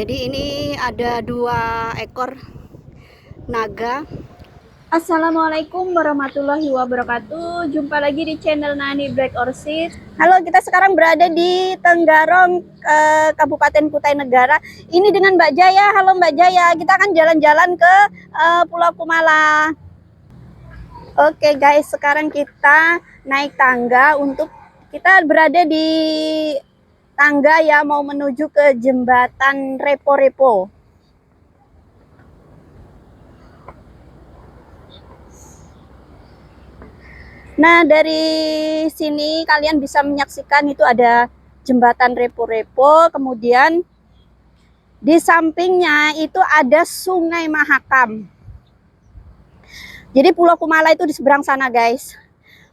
Jadi ini ada 2 ekor naga. Assalamualaikum warahmatullahi wabarakatuh. Jumpa lagi di channel Nani Black Orchid. Halo, kita sekarang berada di Tenggarong, Kabupaten Kutai Negara. Ini dengan Mbak Jaya. Halo Mbak Jaya, kita akan jalan-jalan ke Pulau Kumala. Oke guys, sekarang kita naik tangga untuk kita berada di tangga ya, mau menuju ke jembatan Repo-Repo. Nah, dari sini kalian bisa menyaksikan itu ada jembatan Repo-Repo, kemudian di sampingnya itu ada Sungai Mahakam. Jadi Pulau Kumala itu di seberang sana, guys.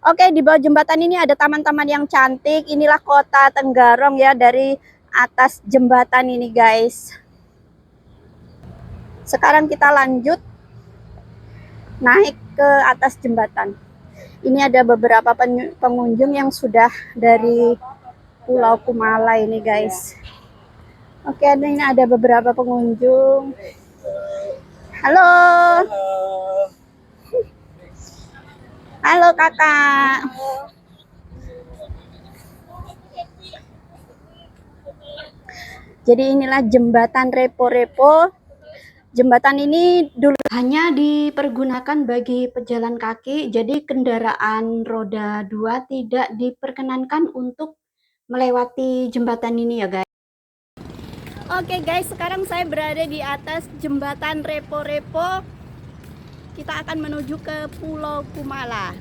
Oke, di bawah jembatan ini ada taman-taman yang cantik. Inilah kota Tenggarong ya dari atas jembatan ini, guys. Sekarang kita lanjut naik ke atas jembatan. Ini ada beberapa pengunjung yang sudah dari Pulau Kumala ini, guys. Oke, ini ada beberapa pengunjung. Halo. Halo kakak. Jadi inilah jembatan Repo-Repo. Jembatan ini dulu hanya dipergunakan bagi pejalan kaki, jadi kendaraan roda 2 tidak diperkenankan untuk melewati jembatan ini ya guys. Oke guys, sekarang saya berada di atas jembatan Repo-Repo. Kita akan menuju ke Pulau Kumala.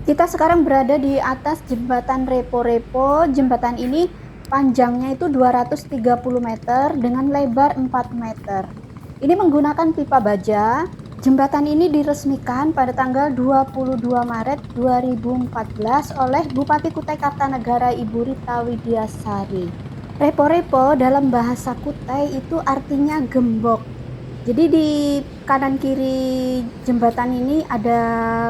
Kita sekarang berada di atas jembatan Repo-Repo. Jembatan ini panjangnya itu 230 meter dengan lebar 4 meter. Ini menggunakan pipa baja. Jembatan ini diresmikan pada tanggal 22 Maret 2014 oleh Bupati Kutai Kartanegara Ibu Rita Widiasari. Repo-repo dalam bahasa Kutai itu artinya gembok. Jadi di kanan kiri jembatan ini ada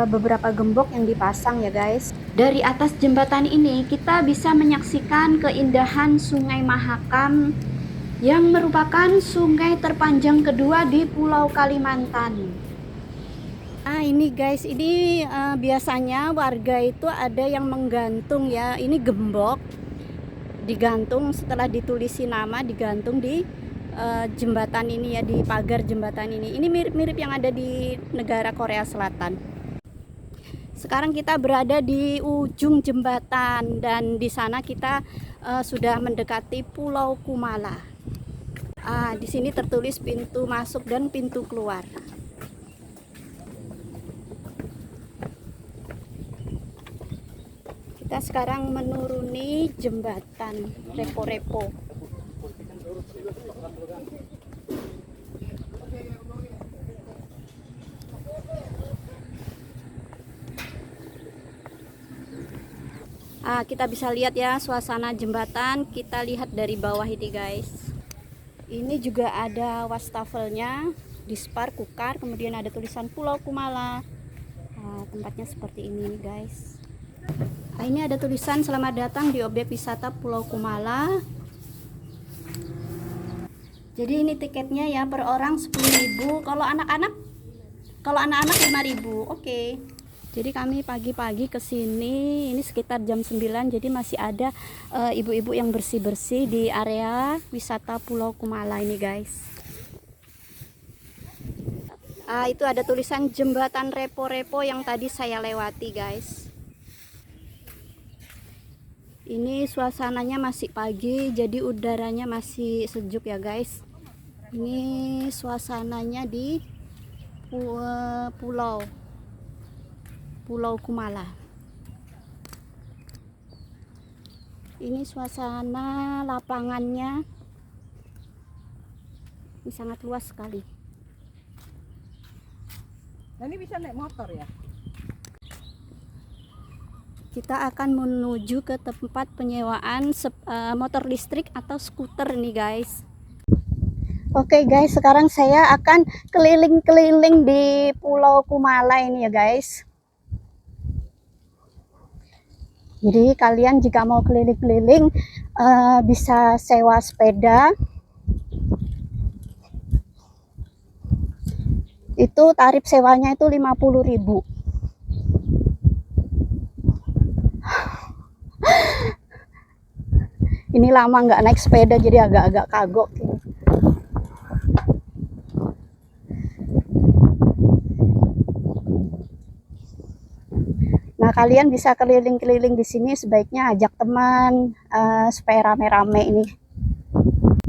beberapa gembok yang dipasang ya guys. Dari atas jembatan ini kita bisa menyaksikan keindahan Sungai Mahakam yang merupakan sungai terpanjang kedua di Pulau Kalimantan. Ini guys, ini biasanya warga itu ada yang menggantung ya, ini gembok digantung, setelah ditulisi nama digantung di jembatan ini ya, di pagar jembatan ini. Ini mirip-mirip yang ada di negara Korea Selatan. Sekarang kita berada di ujung jembatan dan di sana kita sudah mendekati Pulau Kumala. Di sini tertulis pintu masuk dan pintu keluar. Kita sekarang menuruni jembatan Repo-Repo. Kita bisa lihat ya suasana jembatan. Kita lihat dari bawah ini guys. Ini juga ada wastafelnya, dispar, kukar, kemudian ada tulisan Pulau Kumala. Tempatnya seperti ini nih guys. Ini ada tulisan selamat datang di objek wisata Pulau Kumala. Jadi ini tiketnya ya, per orang 10.000. Kalau anak-anak 5.000. Oke. Jadi kami pagi-pagi ke sini, ini sekitar jam 9, jadi masih ada ibu-ibu yang bersih-bersih di area wisata Pulau Kumala ini guys. Itu ada tulisan jembatan Repo-Repo yang tadi saya lewati guys. Ini suasananya masih pagi, jadi udaranya masih sejuk ya guys. Ini suasananya di Pulau Kumala. Ini suasana lapangannya, ini sangat luas sekali. Nah, ini bisa naik motor ya? Kita akan menuju ke tempat penyewaan motor listrik atau skuter nih guys. Oke guys, sekarang saya akan keliling-keliling di Pulau Kumala ini ya guys. Jadi kalian jika mau keliling-keliling bisa sewa sepeda Itu tarif sewanya itu 50.000. Ini lama nggak naik sepeda jadi agak-agak kagok. Nah, kalian bisa keliling-keliling di sini, sebaiknya ajak teman supaya rame-rame ini.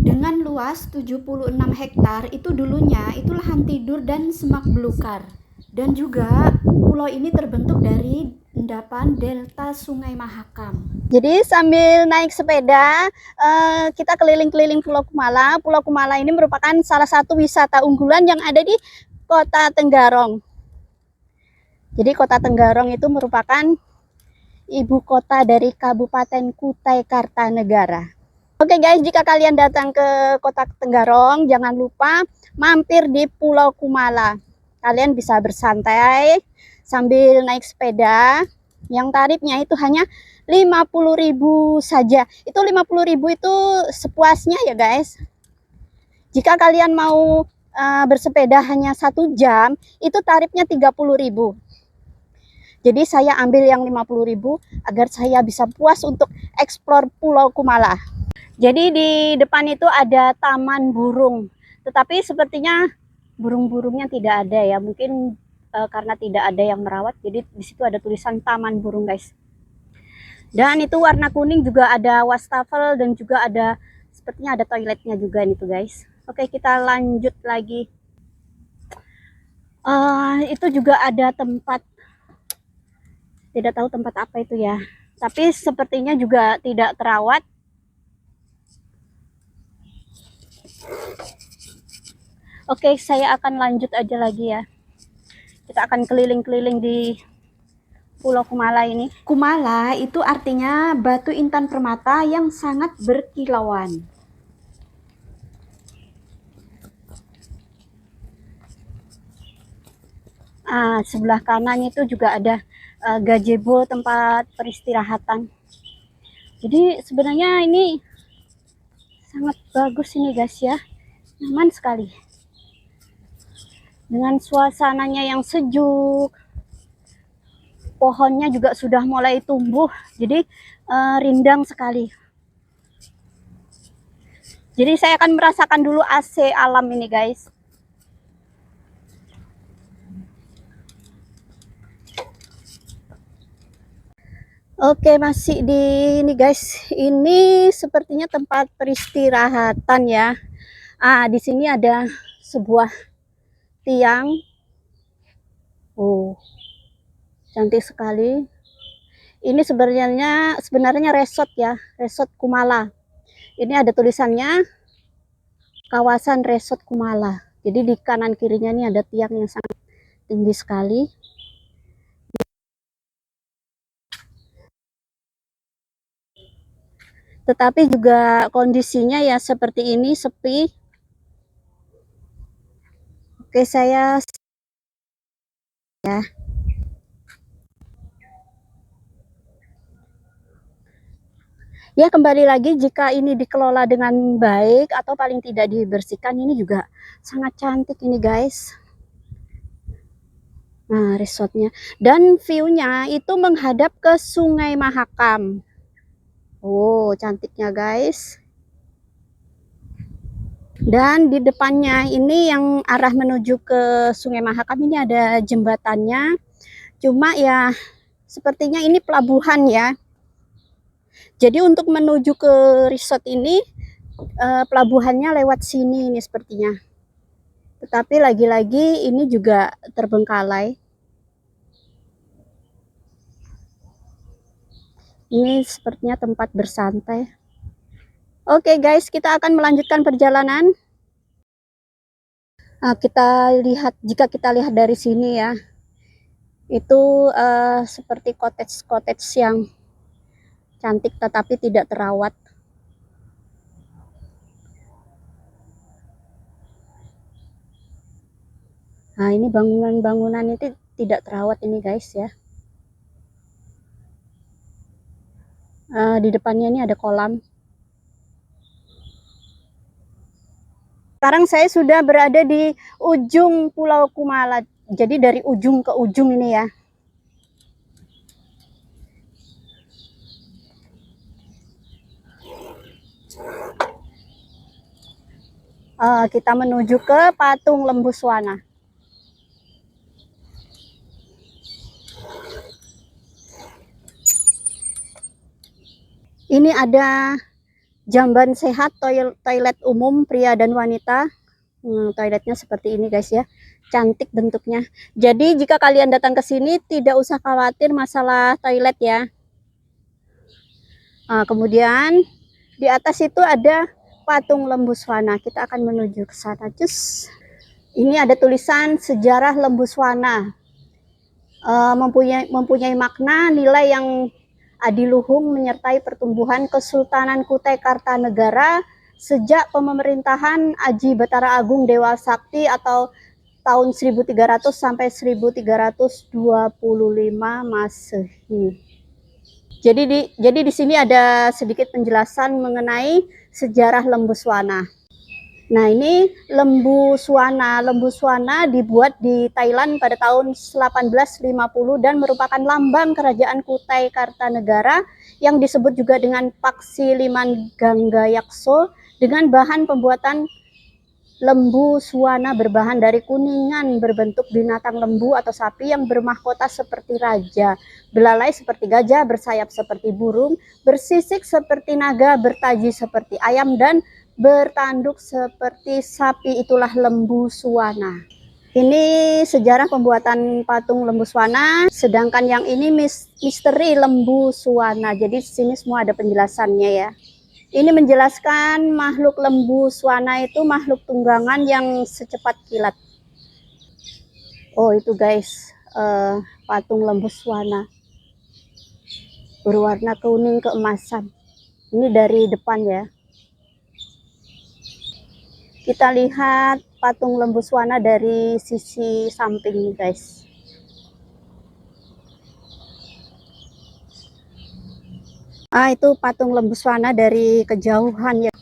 Dengan luas 76 hektar, itu dulunya itu lahan tidur dan semak belukar. Dan juga pulau ini terbentuk dari endapan delta Sungai Mahakam. Jadi sambil naik sepeda, kita keliling-keliling Pulau Kumala. Pulau Kumala ini merupakan salah satu wisata unggulan yang ada di Kota Tenggarong. Jadi Kota Tenggarong itu merupakan ibu kota dari Kabupaten Kutai Kartanegara. Oke guys, jika kalian datang ke Kota Tenggarong, jangan lupa mampir di Pulau Kumala. Kalian bisa bersantai sambil naik sepeda, yang tarifnya itu hanya 50.000 saja. Itu 50.000 itu sepuasnya ya guys. Jika kalian mau bersepeda hanya 1 jam, itu tarifnya 30.000. Jadi saya ambil yang 50.000 agar saya bisa puas untuk eksplor Pulau Kumala. Jadi di depan itu ada taman burung, tetapi sepertinya burung-burungnya tidak ada ya. Mungkin karena tidak ada yang merawat, jadi di situ ada tulisan taman burung guys. Dan itu warna kuning, juga ada wastafel dan juga ada sepertinya ada toiletnya juga nih tuh guys. Oke, kita lanjut lagi. Itu juga ada tempat, tidak tahu tempat apa itu ya, tapi sepertinya juga tidak terawat. Oke, saya akan lanjut aja lagi ya. Kita akan keliling-keliling di Pulau Kumala ini. Kumala itu artinya batu intan permata yang sangat berkilauan. Sebelah kanan itu juga ada gazebo, tempat peristirahatan. Jadi sebenarnya ini sangat bagus ini guys ya, nyaman sekali dengan suasananya yang sejuk. Pohonnya juga sudah mulai tumbuh, jadi rindang sekali. Jadi saya akan merasakan dulu AC alam ini guys. Oke, masih di ini guys. Ini sepertinya tempat peristirahatan ya. Di sini ada sebuah tiang. Oh, cantik sekali. Ini sebenarnya resort ya, Resort Kumala. Ini ada tulisannya kawasan Resort Kumala. Jadi di kanan kirinya ini ada tiang yang sangat tinggi sekali. Tetapi juga kondisinya ya seperti ini, sepi. Oke, saya ya. Ya, kembali lagi, jika ini dikelola dengan baik atau paling tidak dibersihkan, ini juga sangat cantik ini guys. Nah, resortnya dan view-nya itu menghadap ke Sungai Mahakam. Oh, cantiknya guys. Dan di depannya ini yang arah menuju ke Sungai Mahakam ini ada jembatannya. Cuma ya sepertinya ini pelabuhan ya. Jadi untuk menuju ke resort ini pelabuhannya lewat sini ini sepertinya. Tetapi lagi-lagi ini juga terbengkalai. Ini sepertinya tempat bersantai. Oke guys, kita akan melanjutkan perjalanan. Jika kita lihat dari sini ya, itu seperti cottage yang cantik tetapi tidak terawat. Nah, ini bangunan-bangunan itu tidak terawat ini guys ya. Di depannya ini ada kolam. Sekarang saya sudah berada di ujung Pulau Kumala. Jadi dari ujung ke ujung ini ya. Kita menuju ke Patung Lembuswana. Ini ada jamban sehat toilet umum pria dan wanita. Toiletnya seperti ini guys ya, cantik bentuknya. Jadi jika kalian datang ke sini tidak usah khawatir masalah toilet ya. Kemudian di atas itu ada Patung Lembuswana. Kita akan menuju ke sana. Cus. Ini ada tulisan sejarah Lembuswana. Mempunyai makna nilai yang adiluhung menyertai pertumbuhan Kesultanan Kutai Kartanegara sejak pemerintahan Aji Batara Agung Dewa Sakti atau tahun 1300 sampai 1325 Masehi. Jadi di sini ada sedikit penjelasan mengenai sejarah Lembuswana. Nah, ini Lembuswana. Lembuswana dibuat di Thailand pada tahun 1850 dan merupakan lambang kerajaan Kutai Kartanegara yang disebut juga dengan Paksi Liman Ganggayakso dengan bahan pembuatan lembu suwana berbahan dari kuningan berbentuk binatang lembu atau sapi yang bermahkota seperti raja, belalai seperti gajah, bersayap seperti burung, bersisik seperti naga, bertaji seperti ayam, dan bertanduk seperti sapi. Itulah Lembuswana. Ini sejarah pembuatan patung Lembuswana, sedangkan yang ini misteri Lembuswana. Jadi di sini semua ada penjelasannya ya. Ini menjelaskan makhluk Lembuswana itu makhluk tunggangan yang secepat kilat. Oh itu guys, patung Lembuswana berwarna kuning keemasan. Ini dari depan ya. Kita lihat patung Lembuswana dari sisi samping nih guys. Itu patung Lembuswana dari kejauhan ya.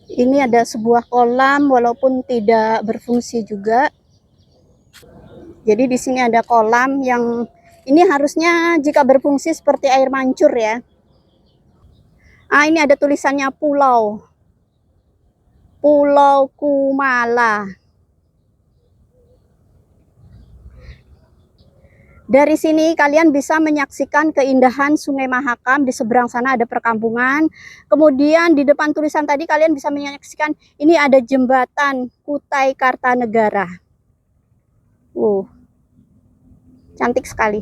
Ini ada sebuah kolam walaupun tidak berfungsi juga. Jadi di sini ada kolam yang ini harusnya jika berfungsi seperti air mancur ya. Ini ada tulisannya Pulau Kumala. Dari sini kalian bisa menyaksikan keindahan Sungai Mahakam. Di seberang sana ada perkampungan. Kemudian di depan tulisan tadi kalian bisa menyaksikan ini ada jembatan Kutai Kartanegara. Cantik sekali.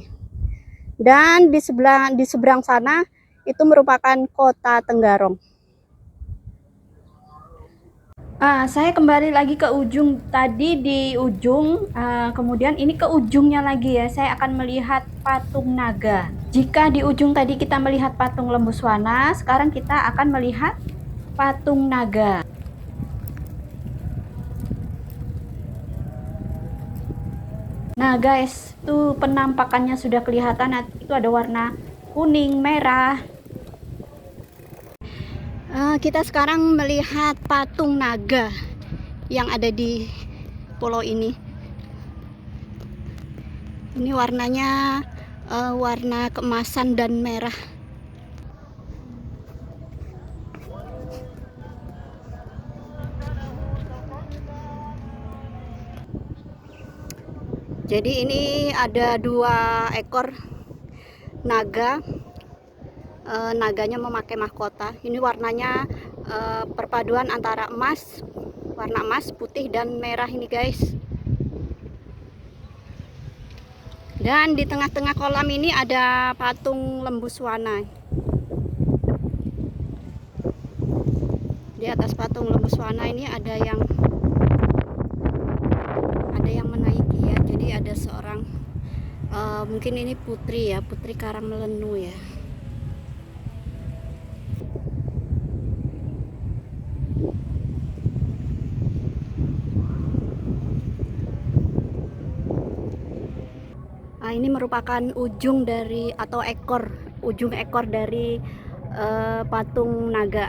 Dan di seberang sana itu merupakan kota Tenggarong. Saya kembali lagi ke ujung tadi di ujung, kemudian ini ke ujungnya lagi ya. Saya akan melihat patung naga. Jika di ujung tadi kita melihat patung Lembuswana, sekarang kita akan melihat patung naga. Nah guys, tuh penampakannya sudah kelihatan. Itu ada warna kuning, merah. Kita sekarang melihat patung naga yang ada di pulau ini. Ini warnanya warna keemasan dan merah. Jadi ini ada 2 ekor naga. Naganya memakai mahkota. Ini warnanya perpaduan antara warna emas, putih dan merah ini guys. Dan di tengah-tengah kolam ini ada patung Lembuswana. Di atas patung Lembuswana ini ada yang menaiki ya. Jadi ada seorang mungkin ini putri ya, Putri Karangmelenu ya. Ini merupakan ujung dari atau ujung ekor dari patung naga.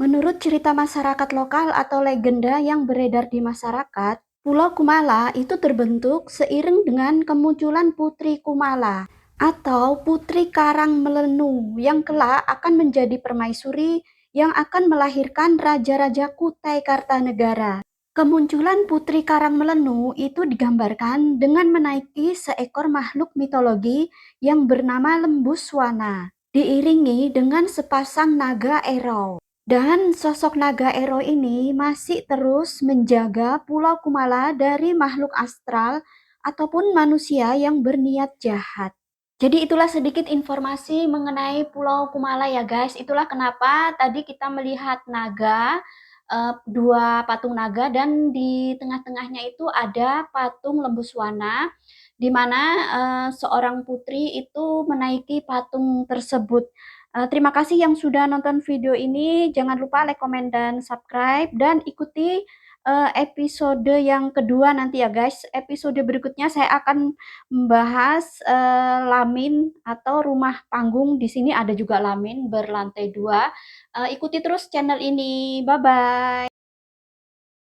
Menurut cerita masyarakat lokal atau legenda yang beredar di masyarakat, Pulau Kumala itu terbentuk seiring dengan kemunculan Putri Kumala atau Putri Karang Melenu yang kelak akan menjadi permaisuri yang akan melahirkan Raja-Raja Kutai Kartanegara. Kemunculan Putri Karang Melenu itu digambarkan dengan menaiki seekor makhluk mitologi yang bernama Lembuswana, diiringi dengan sepasang naga ero. Dan sosok naga ero ini masih terus menjaga Pulau Kumala dari makhluk astral ataupun manusia yang berniat jahat. Jadi itulah sedikit informasi mengenai Pulau Kumala ya guys. Itulah kenapa tadi kita melihat naga, dua patung naga, dan di tengah-tengahnya itu ada patung Lembuswana, di mana seorang putri itu menaiki patung tersebut. Terima kasih yang sudah nonton video ini. Jangan lupa like, komen, dan subscribe. Dan ikuti episode yang kedua nanti ya guys. Episode berikutnya saya akan membahas lamin atau rumah panggung. Di sini ada juga lamin berlantai 2. Ikuti terus channel ini. Bye-bye.